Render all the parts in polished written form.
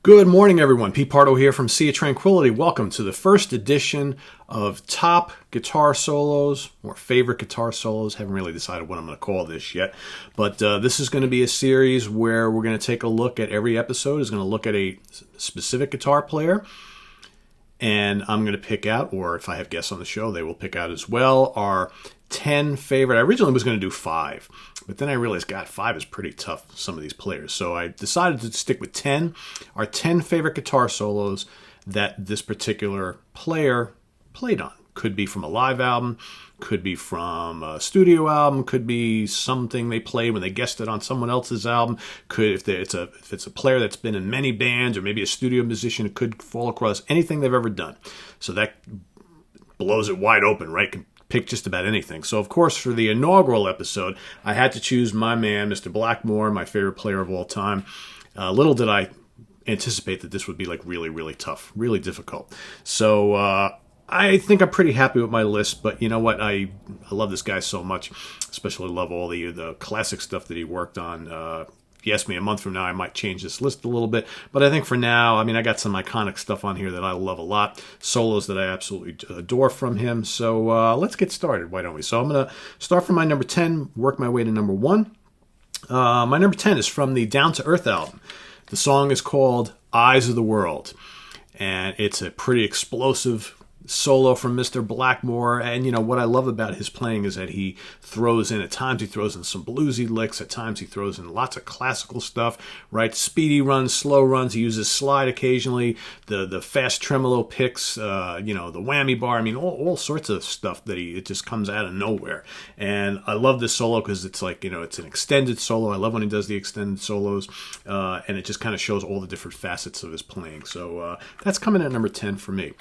Good morning, everyone. Pete Pardo here from Sea of Tranquility. Welcome to the first edition of Top Guitar Solos, or Favorite Guitar Solos. Haven't really decided what I'm going to call this yet. But this is going to be a series where we're going to take a look at every episode is going to look at a specific guitar player. And I'm going to pick out, or if I have guests on the show, they will pick out as well, our 10 favorite. I originally was going to do 5, but then I realized, God, 5 is pretty tough for some of these players. So I decided to stick with 10, our 10 favorite guitar solos that this particular player played on. Could be from a live album, could be from a studio album, could be something they played when they guested on someone else's album. Could, if it's a player that's been in many bands, or maybe a studio musician, it could fall across anything they've ever done. So that blows it wide open, right? Can pick just about anything. So, of course, for the inaugural episode, I had to choose my man, Mr. Blackmore, my favorite player of all time. Little did I anticipate that this would be like really, really tough, really difficult. So, I think I'm pretty happy with my list, but you know what? I love this guy so much. Especially love all the classic stuff that he worked on. If you ask me a month from now, I might change this list a little bit. But I think for now, I got some iconic stuff on here that I love a lot. Solos that I absolutely adore from him. So let's get started, why don't we? So I'm going to start from my number 10, work my way to number 1. My number 10 is from the Down to Earth album. The song is called Eyes of the World. And it's a pretty explosive solo from Mr. Blackmore, and what I love about his playing is that he throws in, at times he throws in some bluesy licks, at times he throws in lots of classical stuff, right? Speedy runs, slow runs, he uses slide occasionally, the fast tremolo picks, the whammy bar, all sorts of stuff that it just comes out of nowhere. And I love this solo because it's like, it's an extended solo. I love when he does the extended solos, and it just kind of shows all the different facets of his playing. So that's coming at number 10 for me.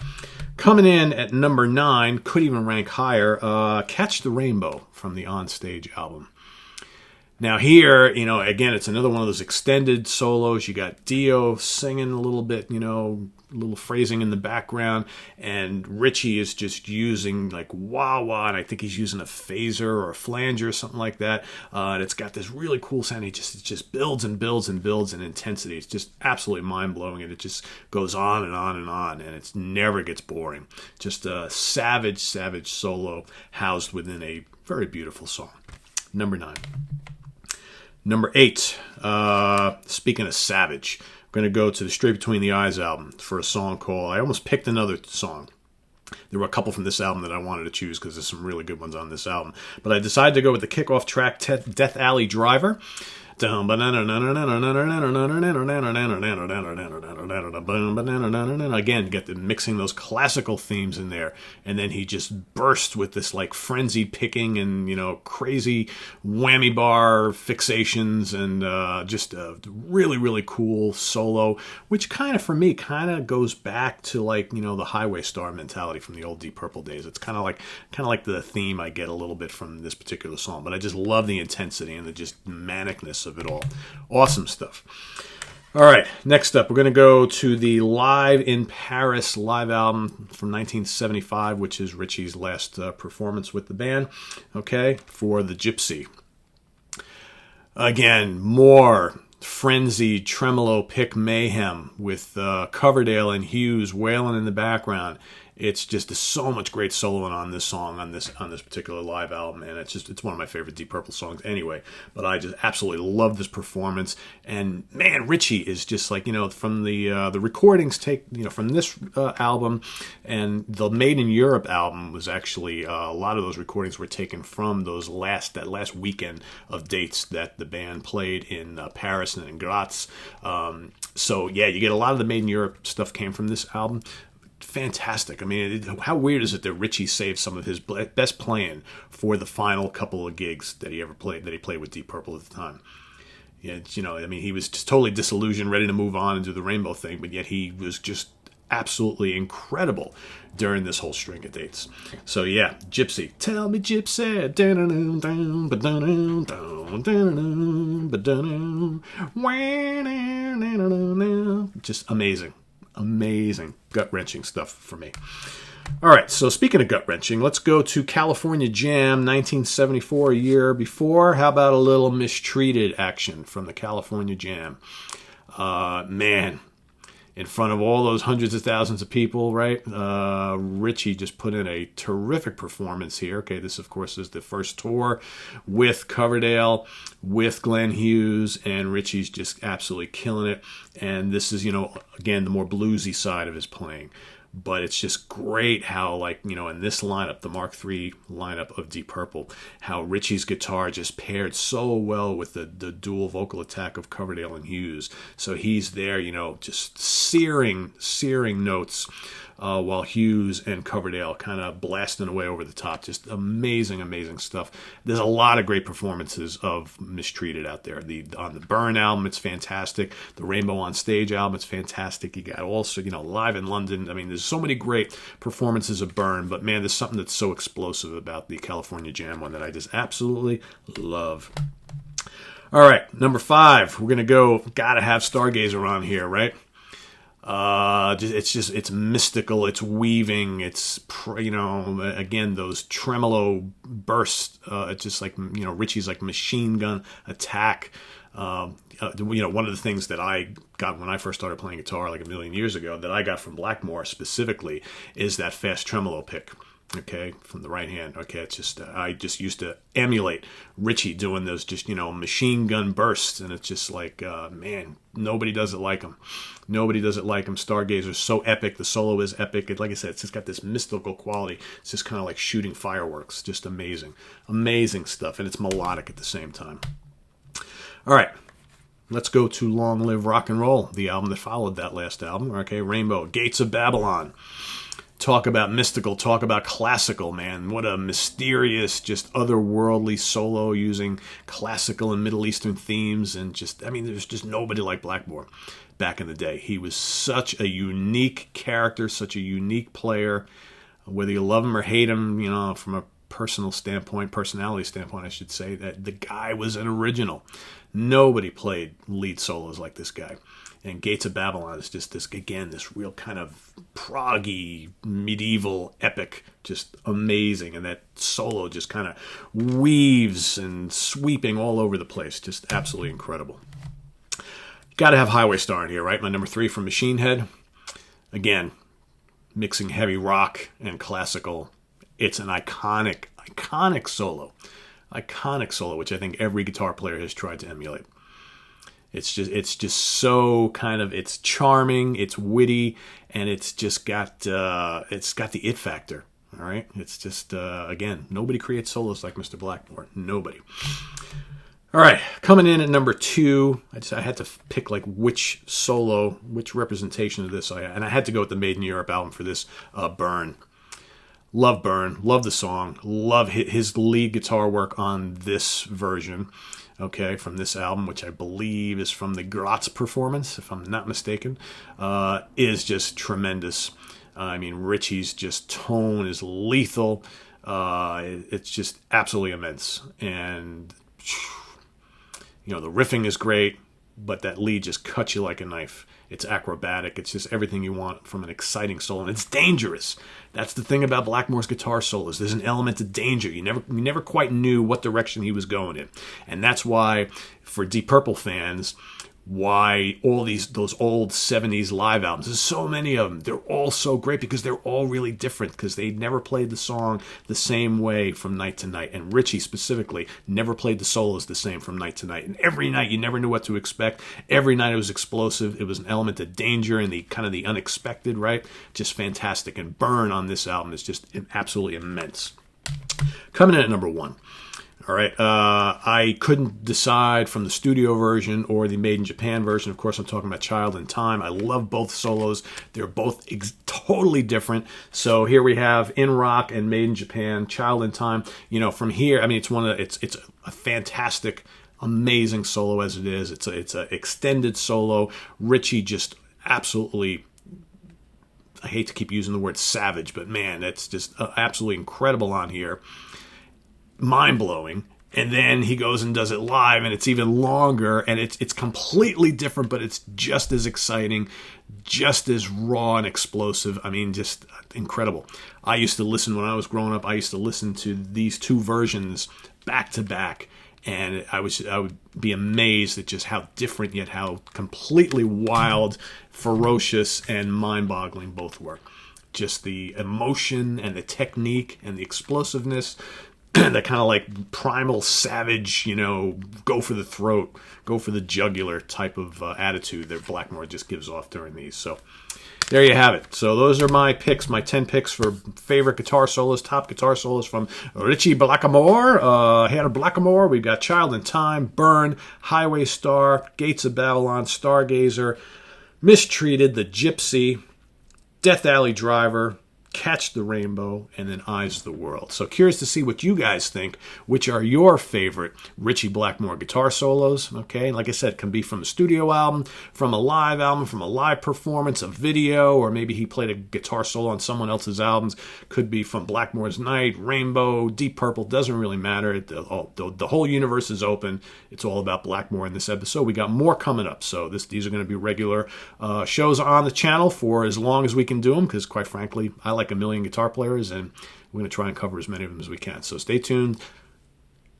Coming in at number 9, could even rank higher, Catch the Rainbow from the On Stage album. Now here, again, it's another one of those extended solos. You got Dio singing a little bit, a little phrasing in the background, and Ritchie is just using like wah-wah, and I think he's using a phaser or a flanger or something like that, and it's got this really cool sound. It just builds and builds and builds in intensity. It's just absolutely mind-blowing, and it just goes on and on and on, and it never gets boring. Just a savage solo housed within a very beautiful song. Number 9. Number 8, speaking of savage, I'm going to go to the Straight Between the Eyes album for a song called, I almost picked another song. There were a couple from this album that I wanted to choose because there's some really good ones on this album. But I decided to go with the kickoff track, Death Alley Driver. Again, get the mixing those classical themes in there, and then he just bursts with this like frenzied picking and crazy whammy bar fixations, and just a really cool solo, which for me goes back to like the Highway Star mentality from the old Deep Purple days. It's kind of like the theme I get a little bit from this particular song, but I just love the intensity and the just manicness of it all. Awesome stuff. All right, next up, we're going to go to the Live in Paris live album from 1975, which is Ritchie's last performance with the band, okay, for the Gypsy. Again, more frenzied tremolo pick mayhem with Coverdale and Hughes wailing in the background. It's just so much great soloing on this song, on this particular live album, and it's one of my favorite Deep Purple songs anyway. But I just absolutely love this performance, and man, Ritchie is just like from the recordings from this album, and the Made in Europe album was actually a lot of those recordings were taken from that last weekend of dates that the band played in Paris and in Graz. So yeah, you get a lot of the Made in Europe stuff came from this album. Fantastic. How weird is it that Ritchie saved some of his best playing for the final couple of gigs that he played with Deep Purple at the time? Yeah, he was just totally disillusioned, ready to move on and do the Rainbow thing, but yet he was just absolutely incredible during this whole string of dates. So yeah, Gypsy, tell me Gypsy, just amazing, gut-wrenching stuff for me. All right, so speaking of gut-wrenching, let's go to California Jam, 1974, a year before. How about a little Mistreated action from the California Jam? Man, in front of all those hundreds of thousands of people, right? Ritchie just put in a terrific performance here. Okay, this, of course, is the first tour with Coverdale, with Glenn Hughes, and Ritchie's just absolutely killing it. And this is, again, the more bluesy side of his playing. But it's just great how, in this lineup, the Mark III lineup of Deep Purple, how Ritchie's guitar just paired so well with the dual vocal attack of Coverdale and Hughes. So he's there, just searing notes, while Hughes and Coverdale kind of blasting away over the top. Just amazing, amazing stuff. There's a lot of great performances of Mistreated out there. On the Burn album, it's fantastic. The Rainbow on Stage album, it's fantastic. You got also, Live in London. I mean, there's so many great performances of Burn, but man, there's something that's so explosive about the California Jam one that I just absolutely love. All right, number 5. We're going to gotta have Stargazer on here, right? It's mystical, it's weaving, it's, again, those tremolo bursts, it's just like, Ritchie's like machine gun attack. One of the things that I got when I first started playing guitar like a million years ago that I got from Blackmore specifically is that fast tremolo pick. Okay, from the right hand. Okay, it's just I just used to emulate Ritchie doing those just machine gun bursts, and it's just like man, nobody does it like him. Nobody does it like him. Stargazer's so epic. The solo is epic. Like I said, it's just got this mystical quality. It's just kind of like shooting fireworks. Just amazing, amazing stuff, and it's melodic at the same time. All right. Let's go to Long Live Rock and Roll, the album that followed that last album. Okay, Rainbow, Gates of Babylon. Talk about mystical, talk about classical, man. What a mysterious, just otherworldly solo using classical and Middle Eastern themes. And there's just nobody like Blackmore back in the day. He was such a unique character, such a unique player. Whether you love him or hate him, from a personality standpoint, I should say, that the guy was an original. Nobody played lead solos like this guy. And Gates of Babylon is just this real kind of proggy, medieval epic, just amazing. And that solo just kind of weaves and sweeping all over the place. Just absolutely incredible. Got to have Highway Star in here, right? My number 3 from Machine Head. Again, mixing heavy rock and classical. It's an iconic solo. Iconic solo, which I think every guitar player has tried to emulate. It's just so kind of, it's charming, it's witty, and it's just got the it factor. All right, it's just again, nobody creates solos like Mr. Blackmore. Nobody. All right, coming in at number 2, I had to pick which representation of this and I had to go with the Made in Europe album for this. Burn. Love Burn, love the song, love his lead guitar work on this version. Okay, from this album, which I believe is from the Graz performance, if I'm not mistaken, is just tremendous. Ritchie's just tone is lethal. It's just absolutely immense. And, the riffing is great, but that lead just cuts you like a knife. It's acrobatic. It's just everything you want from an exciting solo, and it's dangerous. That's the thing about Blackmore's guitar solos. There's an element of danger. You never quite knew what direction he was going in, and that's why, for Deep Purple fans, why all those old 70s live albums, there's so many of them, they're all so great because they're all really different, because they never played the song the same way from night to night. And Ritchie specifically never played the solos the same from night to night. And every night you never knew what to expect. Every night it was explosive. It was an element of danger and the kind of the unexpected, right? Just fantastic. And Burn on this album is just absolutely immense. Coming in at number 1. All right, I couldn't decide from the studio version or the Made in Japan version. Of course, I'm talking about Child in Time. I love both solos. They're both totally different. So here we have In Rock and Made in Japan, Child in Time. From here, it's a fantastic, amazing solo as it is. It's a extended solo. Ritchie just absolutely, I hate to keep using the word savage, but man, it's just absolutely incredible on here. Mind-blowing. And then he goes and does it live, and it's even longer, and it's completely different, but it's just as exciting, just as raw and explosive. Just incredible. I used to listen when I was growing up. I used to listen to these 2 versions back to back, And I would be amazed at just how different yet how completely wild, ferocious, and mind-boggling both were. Just the emotion and the technique and the explosiveness, that kind of like primal savage, go for the throat, go for the jugular type of attitude that Blackmore just gives off during these. So there you have it. So those are my picks, my 10 picks for favorite guitar solos, top guitar solos from Ritchie Blackmore. Head of Blackmore, we've got Child in Time, Burn, Highway Star, Gates of Babylon, Stargazer, Mistreated, The Gypsy, Death Alley Driver, Catch the Rainbow, and then Eyes of the World. So curious to see what you guys think. Which are your favorite Ritchie Blackmore guitar solos? Okay, like I said, can be from a studio album, from a live performance, a video, or maybe he played a guitar solo on someone else's albums. Could be from Blackmore's Night, Rainbow, Deep Purple. Doesn't really matter. The whole universe is open. It's all about Blackmore in this episode. We got more coming up. So these are going to be regular shows on the channel for as long as we can do them, because quite frankly, I like a million guitar players, and we're going to try and cover as many of them as we can. So stay tuned.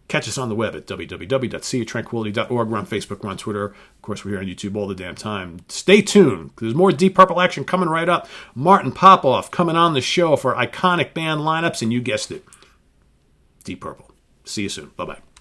Catch us on the web at www.seatranquility.org. We're on Facebook, we're on Twitter. Of course, we're here on YouTube all the damn time. Stay tuned. There's more Deep Purple action coming right up. Martin Popoff coming on the show for iconic band lineups, and you guessed it, Deep Purple. See you soon. Bye-bye.